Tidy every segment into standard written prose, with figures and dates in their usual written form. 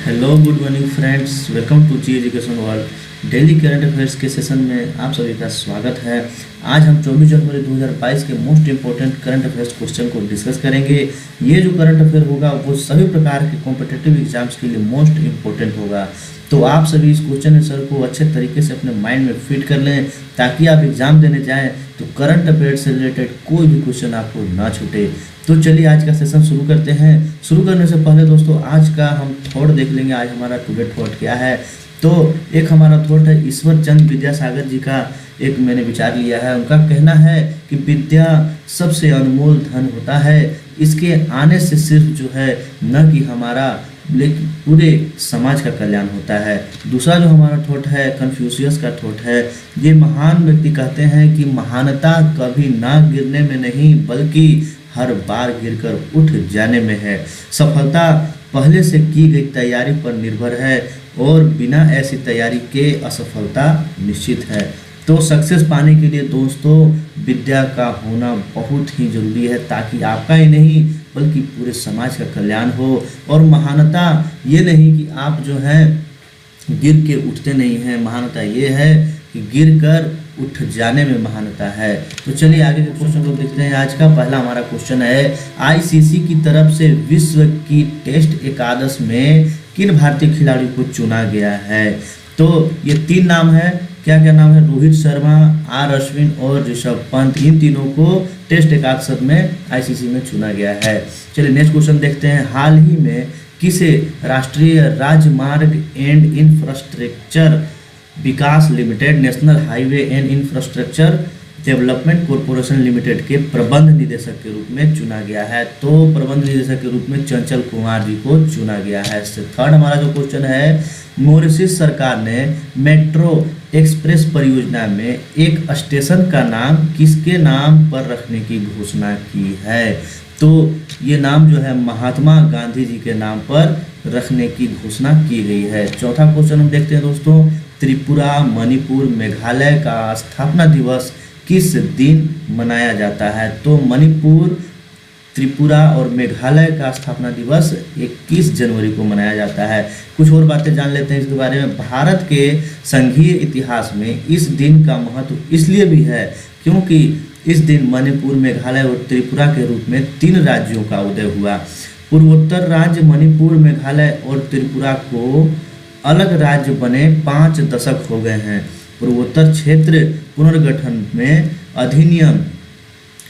Hello good morning friends, welcome to G education world. Daily current affairs के session में आप सभी का स्वागत है। आज हम 24 जनवरी 2022 के most important current affairs question को डिस्कस करेंगे। ये जो करंट अफेयर होगा वो सभी प्रकार के कॉम्पिटिटिव एग्जाम्स के लिए मोस्ट इंपॉर्टेंट होगा। तो आप सभी इस क्वेश्चन आंसर को अच्छे तरीके से अपने माइंड में फिट कर लें ताकि आप एग्जाम देने जाएं तो करंट अफेयर से रिलेटेड कोई भी क्वेश्चन आपको ना छूटे। तो चलिए आज का सेशन शुरू करते हैं। शुरू करने से पहले दोस्तों आज का हम थॉट देख लेंगे। आज हमारा टुडे थॉट क्या है। तो एक हमारा थॉट है ईश्वर चंद्र विद्यासागर जी का। एक मैंने विचार लिया है, उनका कहना है कि विद्या सबसे अनमोल धन होता है। इसके आने से सिर्फ जो है न कि हमारा लेकिन पूरे समाज का कल्याण होता है। दूसरा जो हमारा थॉट है कन्फ्यूशियस का थॉट है। ये महान व्यक्ति कहते हैं कि महानता कभी ना गिरने में नहीं बल्कि हर बार गिरकर उठ जाने में है। सफलता पहले से की गई तैयारी पर निर्भर है और बिना ऐसी तैयारी के असफलता निश्चित है। तो सक्सेस पाने के लिए दोस्तों विद्या का होना बहुत ही जरूरी है ताकि आपका ही नहीं बल्कि पूरे समाज का कल्याण हो। और महानता ये नहीं कि आप जो है गिर के उठते नहीं हैं, महानता ये है कि गिर कर उठ जाने में महानता है। तो चलिए आगे के क्वेश्चन को देखते हैं। आज का पहला हमारा क्वेश्चन है आईसीसी की तरफ से विश्व की टेस्ट एकादश में किन भारतीय खिलाड़ियों को चुना गया है। तो ये तीन नाम है, क्या क्या नाम है, रोहित शर्मा, आर अश्विन और ऋषभ पंत। इन तीनों को टेस्ट एकादश में आईसीसी में चुना गया है। चलिए नेक्स्ट क्वेश्चन देखते हैं। हाल ही में किसे राष्ट्रीय राजमार्ग and infrastructure Vikas limited national highway and infrastructure development corporation limited के प्रबंध निदेशक के रूप में चुना गया है। तो प्रबंध निदेशक के रूप में चंचल कुमार जी को चुना गया है। थर्ड हमारा जो क्वेश्चन है, मॉरिशस सरकार ने मेट्रो एक्सप्रेस परियोजना में एक स्टेशन का नाम किसके नाम पर रखने की घोषणा की है। तो ये नाम जो है महात्मा गांधी जी के नाम पर रखने की घोषणा की गई है। चौथा क्वेश्चन हम देखते हैं दोस्तों, त्रिपुरा, मणिपुर, मेघालय का स्थापना दिवस किस दिन मनाया जाता है। तो मणिपुर, त्रिपुरा और मेघालय का स्थापना दिवस 21 जनवरी को मनाया जाता है। कुछ और बातें जान लेते हैं इसके बारे में। भारत के संघीय इतिहास में इस दिन का महत्व इसलिए भी है क्योंकि इस दिन मणिपुर, मेघालय और त्रिपुरा के रूप में 3 राज्यों का उदय हुआ। पूर्वोत्तर राज्य मणिपुर, मेघालय और त्रिपुरा को अलग राज्य बने 5 दशक हो गए हैं। पूर्वोत्तर क्षेत्र पुनर्गठन में अधिनियम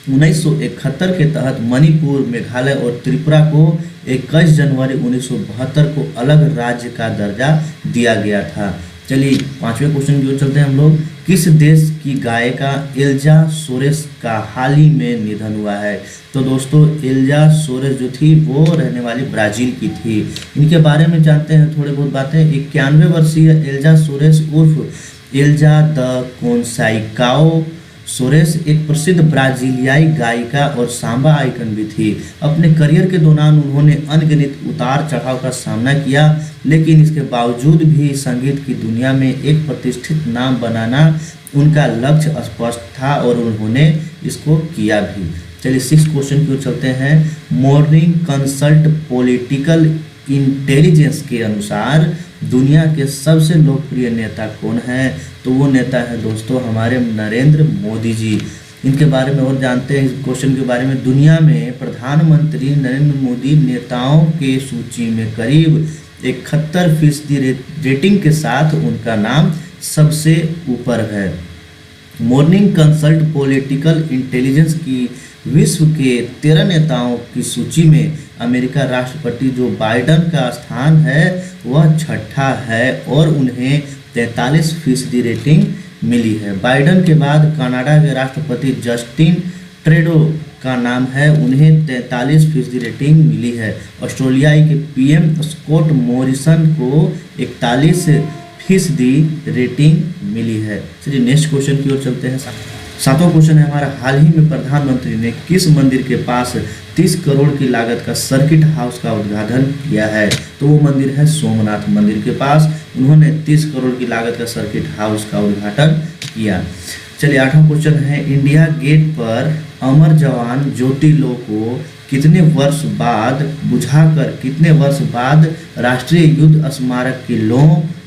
1971 के तहत मणिपुर, मेघालय और त्रिपुरा को 21 जनवरी 1972 को अलग राज्य का दर्जा दिया गया था। चलिए 5वें क्वेश्चन की ओर चलते हैं हम लोग। किस देश की गायिका एल्जा सोरेस का हाल ही में निधन हुआ है। तो दोस्तों एल्जा सोरेस जो थी वो रहने वाली ब्राज़ील की थी। इनके बारे में जानते हैं थोड़ी बहुत बातें। 91 वर्षीय एल्जा सोरेस उर्फ एल्जा द कोन्साइकाओ सोरेस एक प्रसिद्ध ब्राजीलियाई गायिका और सांबा आइकन भी थी। अपने करियर के दौरान उन्होंने अनगिनत उतार चढ़ाव का सामना किया, लेकिन इसके बावजूद भी संगीत की दुनिया में एक प्रतिष्ठित नाम बनाना उनका लक्ष्य स्पष्ट था और उन्होंने इसको किया भी। चलिए 6 क्वेश्चन की ओर चलते हैं। मॉर्निंग कंसल्ट पॉलिटिकल इंटेलिजेंस के अनुसार दुनिया के सबसे लोकप्रिय नेता कौन है। तो वो नेता है दोस्तों हमारे नरेंद्र मोदी जी। इनके बारे में और जानते हैं इस क्वेश्चन के बारे में। दुनिया में प्रधानमंत्री नरेंद्र मोदी नेताओं के सूची में करीब 71% रेटिंग के साथ उनका नाम सबसे ऊपर है। मॉर्निंग कंसल्ट पॉलिटिकल इंटेलिजेंस की विश्व के 13 नेताओं की सूची में अमेरिका राष्ट्रपति जो बाइडन का स्थान है वह 6ठा है और उन्हें 43% रेटिंग मिली है। बाइडन के बाद कनाडा के राष्ट्रपति जस्टिन ट्रूडो का नाम है, उन्हें 43% रेटिंग मिली है। ऑस्ट्रेलियाई के पीएम स्कॉट मॉरिसन को 41% रेटिंग मिली है। चलिए नेक्स्ट क्वेश्चन की ओर चलते हैं। 7वां क्वेश्चन है हमारा, हाल ही में प्रधानमंत्री ने किस मंदिर के पास 30 करोड़ की लागत का सर्किट हाउस का उद्घाटन किया है। तो वो मंदिर है सोमनाथ मंदिर के पास उन्होंने 30 करोड़ की लागत का सर्किट हाउस का उद्घाटन किया। चलिए 8वां क्वेश्चन है, इंडिया गेट पर अमर जवान ज्योति लो को कितने वर्ष बाद बुझाकर कितने वर्ष बाद राष्ट्रीय युद्ध स्मारक की लौ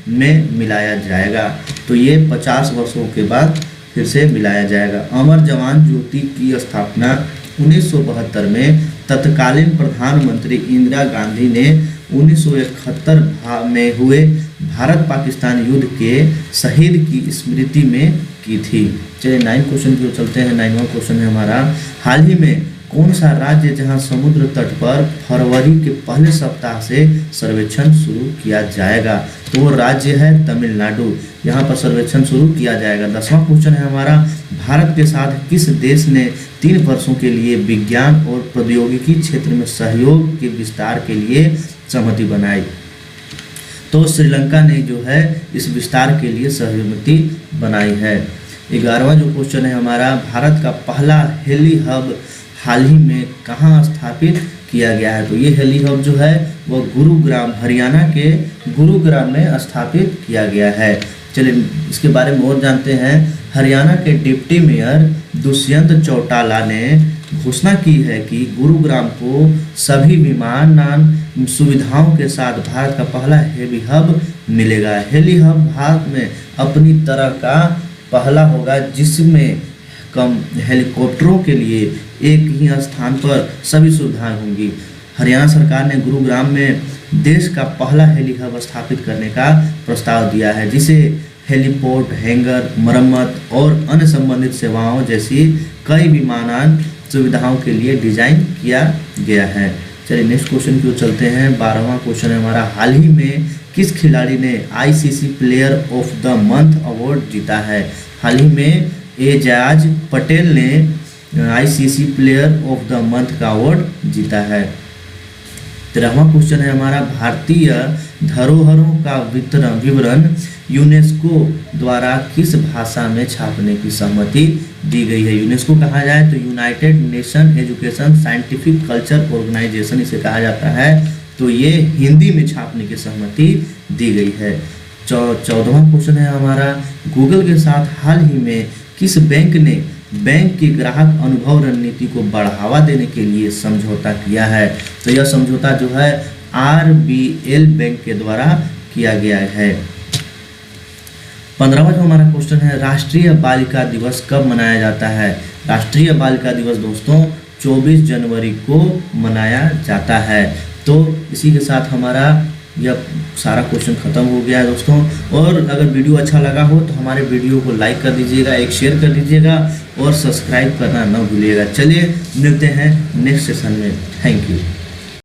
में मिलाया जाएगा? तो ये 50 वर्षों के बाद फिर से मिलाया जाएगा। अमर जवान ज्योति की स्थापना 1972 में तत्कालीन प्रधानमंत्री इंदिरा गांधी ने 1971 में हुए भारत पाकिस्तान युद्ध के शहीद की स्मृति में की थी। चलिए 9 क्वेश्चन की ओर चलते हैं। 9वां क्वेश्चन है हमारा, हाल ही में कौन सा राज्य जहां समुद्र तट पर फरवरी के पहले सप्ताह से सर्वेक्षण शुरू किया जाएगा? तो वो राज्य है तमिलनाडु। यहाँ पर सर्वेक्षण शुरू किया जाएगा। 10वां क्वेश्चन है हमारा, भारत के साथ किस देश ने 3 वर्षों के लिए विज्ञान और प्रौद्योगिकी क्षेत्र में सहयोग के विस्तार के लिए सहमति बनाई? तो श्रीलंका ने जो है इस विस्तार के लिए सहमति बनाई है। 11वां जो क्वेश्चन है हमारा, भारत का पहला हेली हब हाल ही में कहाँ स्थापित किया गया है? तो ये हेली हब जो है वो गुरुग्राम, हरियाणा के गुरुग्राम में स्थापित किया गया है। चलिए इसके बारे में और जानते हैं। हरियाणा के डिप्टी मेयर दुष्यंत चौटाला ने घोषणा की है कि गुरुग्राम को सभी विमानन सुविधाओं के साथ भारत का पहला हेली हब मिलेगा। हेली हब भारत में अपनी तरह का पहला होगा जिसमें कम हेलीकॉप्टरों के लिए एक ही स्थान पर सभी सुविधाएं होंगी। हरियाणा सरकार ने गुरुग्राम में देश का पहला हेली हब स्थापित करने का प्रस्ताव दिया है, जिसे हेलीपोर्ट, हैंगर, मरम्मत और अन्य संबंधित सेवाओं जैसी कई विमानन सुविधाओं के लिए डिजाइन किया गया है। चलिए नेक्स्ट क्वेश्चन की ओर चलते हैं। 12वां क्वेश्चन है हमारा, हाल ही में किस खिलाड़ी ने ICC player of the month award जीता है? हाल ही में एजाज पटेल ने ICC player of the month का अवार्ड जीता है। 13वां क्वेश्चन है हमारा, भारतीय धरोहरों का विवरण यूनेस्को द्वारा किस भाषा में छापने की सहमति दी गई है? यूनेस्को कहा जाए तो united nation education scientific culture organisation इसे कहा जाता है। तो ये हिंदी में छापने की सहमति दी गई है। 14वां क्वेश्चन है हमारा, गूगल के साथ हाल ही में किस बैंक ने बैंक की ग्राहक अनुभव रणनीति को बढ़ावा देने के लिए समझौता किया है? तो यह समझौता जो है आरबीएल बैंक के द्वारा किया गया है। 15वां जो हमारा क्वेश्चन है, राष्ट्रीय बालिका दिवस कब मनाया जाता है? राष्ट्रीय बालिका दिवस दोस्तों 24 जनवरी को मनाया जाता है। तो इसी के साथ हमारा यह सारा क्वेश्चन खत्म हो गया है दोस्तों। और अगर वीडियो अच्छा लगा हो तो हमारे वीडियो को लाइक कर दीजिएगा, एक शेयर कर दीजिएगा और सब्सक्राइब करना न भूलिएगा। चलिए मिलते हैं नेक्स्ट सेशन में। Thank you.